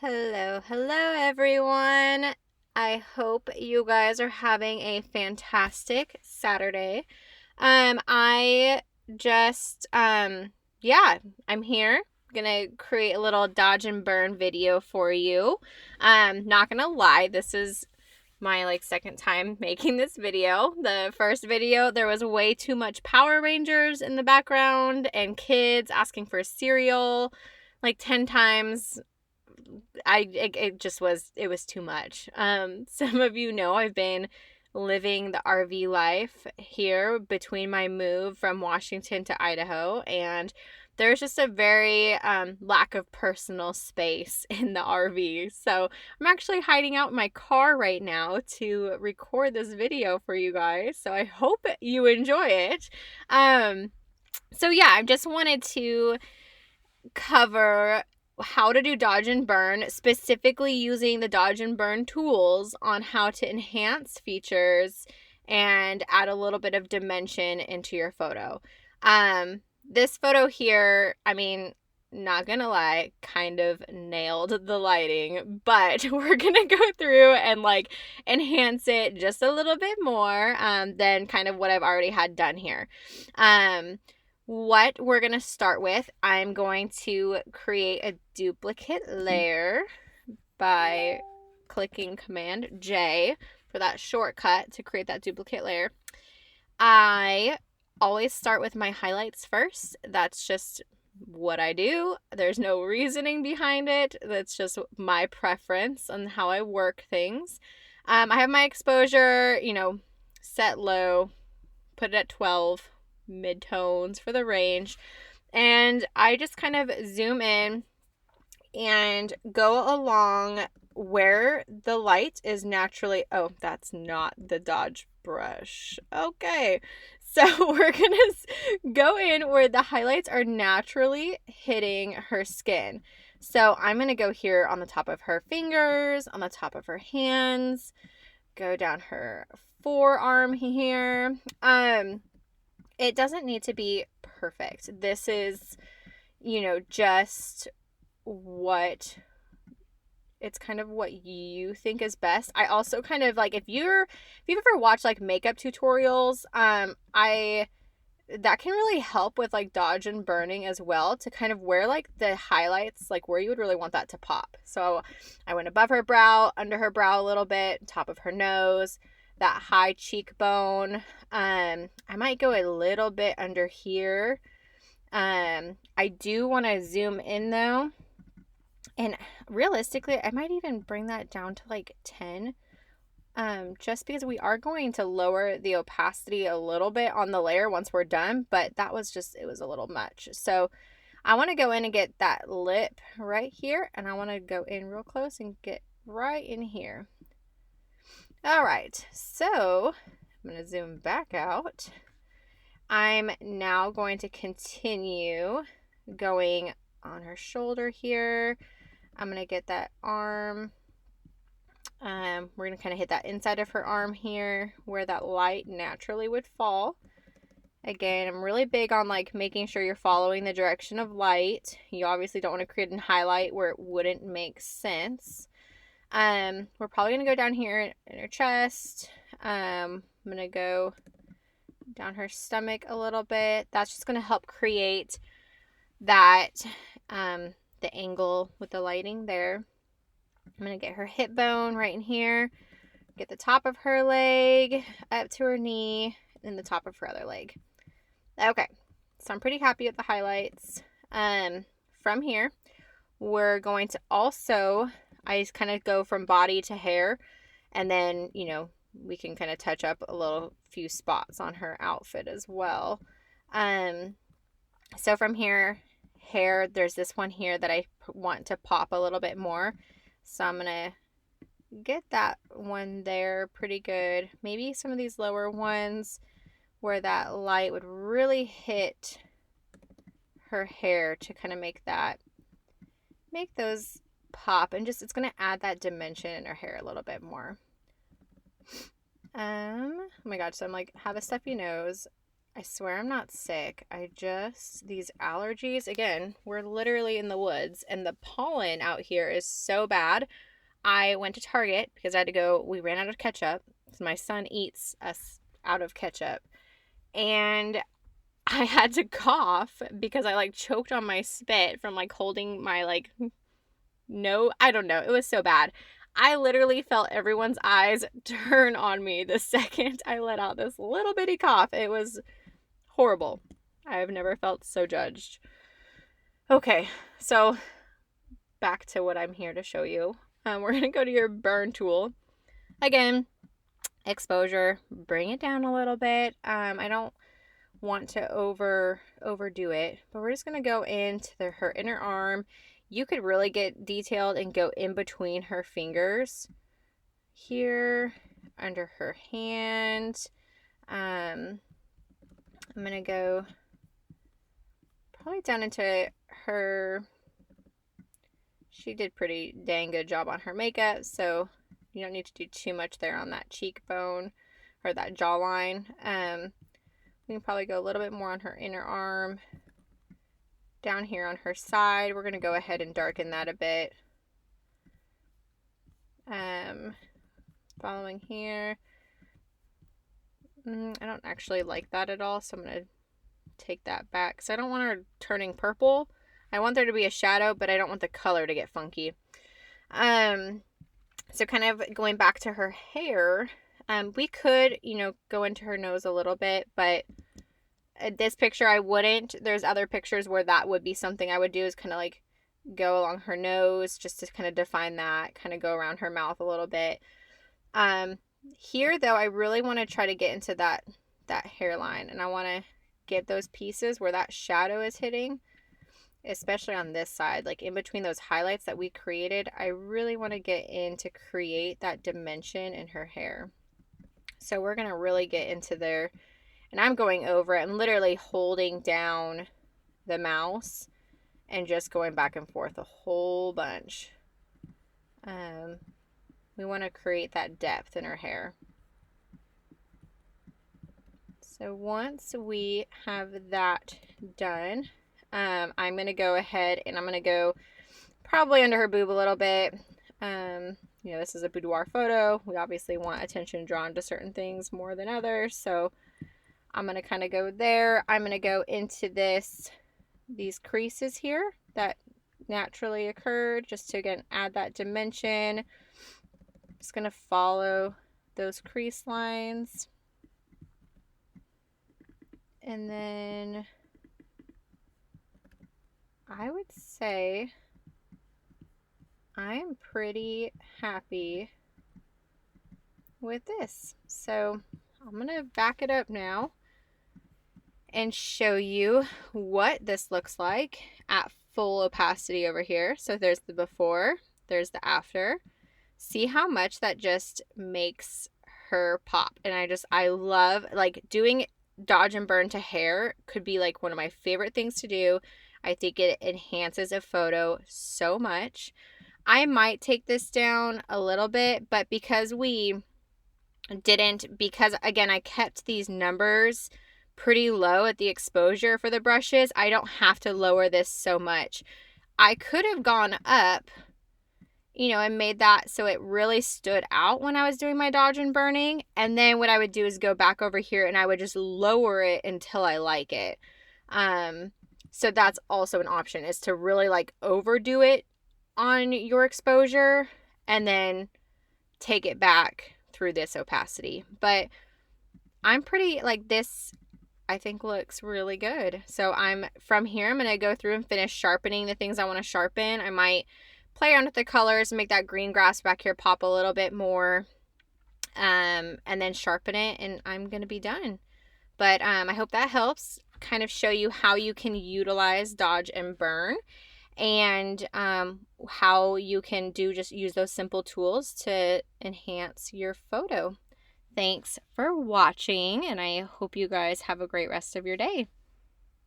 Hello everyone. I hope you guys are having a fantastic Saturday. I just yeah, I'm here. Gonna create a little dodge and burn video for you. Not gonna lie, this is my second time making this video. The first video, there was way too much Power Rangers in the background and kids asking for cereal like 10 times. It was too much. Some of you know I've been living the RV life here between my move from Washington to Idaho, and there's just a very lack of personal space in the RV. So I'm actually hiding out in my car right now to record this video for you guys. So I hope you enjoy it. I just wanted to cover how to do dodge and burn, specifically using the dodge and burn tools on how to enhance features and add a little bit of dimension into your photo. This photo here, not gonna lie, kind of nailed the lighting, but we're gonna go through and enhance it just a little bit more than kind of what I've already had done here. What we're going to start with, I'm going to create a duplicate layer by clicking Command J for that shortcut to create that duplicate layer. I always start with my highlights first. That's just what I do. There's no reasoning behind it. That's just my preference on how I work things. I have my exposure, set low, put it at 12. Mid-tones for the range, and I just kind of zoom in and go along where the light is naturally. Oh, that's not the Dodge brush. Okay, so we're gonna go in where the highlights are naturally hitting her skin. So I'm gonna go here on the top of her fingers, on the top of her hands, go down her forearm here. It doesn't need to be perfect. This is, just what it's kind of what you think is best. I also kind of if you've ever watched makeup tutorials, that can really help with dodge and burning as well, to kind of where the highlights, where you would really want that to pop. So I went above her brow, under her brow a little bit, top of her nose, that high cheekbone. I might go a little bit under here. I do want to zoom in though, and realistically I might even bring that down to 10, just because we are going to lower the opacity a little bit on the layer once we're done, but it was a little much. So I want to go in and get that lip right here, and I want to go in real close and get right in here. All right, so I'm going to zoom back out. I'm now going to continue going on her shoulder here. I'm going to get that arm. We're going to kind of hit that inside of her arm here where that light naturally would fall. Again, I'm really big on making sure you're following the direction of light. You obviously don't want to create a highlight where it wouldn't make sense. We're probably going to go down here in her chest. I'm going to go down her stomach a little bit. That's just going to help create that, the angle with the lighting there. I'm going to get her hip bone right in here, get the top of her leg up to her knee, and the top of her other leg. Okay, so I'm pretty happy with the highlights. From here, we're going to also, I just kind of go from body to hair, and then, we can kind of touch up a few spots on her outfit as well. So from here, hair, there's this one here that I want to pop a little bit more. So I'm going to get that one there pretty good. Maybe some of these lower ones where that light would really hit her hair to kind of make those pop, and just it's going to add that dimension in her hair a little bit more. Oh my god, so I'm have a stuffy nose. I swear I'm not sick. These allergies, again, we're literally in the woods and the pollen out here is so bad. I went to Target because I had to go, we ran out of ketchup. So my son eats us out of ketchup. And I had to cough because I like choked on my spit from like holding my like, no, I don't know. It was so bad. I literally felt everyone's eyes turn on me the second I let out this little bitty cough. It was horrible. I have never felt so judged. Okay, so back to what I'm here to show you. We're going to go to your burn tool. Again, exposure, bring it down a little bit. I don't want to overdo it, but we're just going to go into her inner arm. You could really get detailed and go in between her fingers here, under her hand. I'm going to go probably down into her. She did pretty dang good job on her makeup, so you don't need to do too much there on that cheekbone or that jawline. We can probably go a little bit more on her inner arm. Down here on her side, we're going to go ahead and darken that a bit. Following here. I don't actually like that at all, so I'm going to take that back because I don't want her turning purple. I want there to be a shadow, but I don't want the color to get funky. So kind of going back to her hair, we could, go into her nose a little bit, but this picture I wouldn't. There's other pictures where that would be something I would do, is kind of like go along her nose just to kind of define that, kind of go around her mouth a little bit. Here though, I really want to try to get into that hairline, and I want to get those pieces where that shadow is hitting, especially on this side, like in between those highlights that we created. I really want to get in to create that dimension in her hair. So we're going to really get into there, and I'm going over it and literally holding down the mouse and just going back and forth a whole bunch. We want to create that depth in her hair. So once we have that done, I'm going to go ahead and I'm going to go probably under her boob a little bit. This is a boudoir photo. We obviously want attention drawn to certain things more than others. So I'm going to kind of go there. I'm going to go into these creases here that naturally occurred, just to, again, add that dimension. Just going to follow those crease lines. And then I would say I'm pretty happy with this. So I'm going to back it up now and show you what this looks like at full opacity over here. So there's the before, there's the after. See how much that just makes her pop. And I love, like, doing dodge and burn to hair could be like one of my favorite things to do. I think it enhances a photo so much. I might take this down a little bit, but because again, I kept these numbers pretty low at the exposure for the brushes, I don't have to lower this so much. I could have gone up, and made that so it really stood out when I was doing my dodge and burning. And then what I would do is go back over here and I would just lower it until I like it. So that's also an option, is to really like overdo it on your exposure and then take it back through this opacity. But I'm pretty, like, this I think looks really good. So from here, I'm going to go through and finish sharpening the things I want to sharpen. I might play around with the colors and make that green grass back here pop a little bit more, and then sharpen it, and I'm going to be done. But I hope that helps kind of show you how you can utilize dodge and burn, and how you can just use those simple tools to enhance your photo. Thanks for watching, and I hope you guys have a great rest of your day.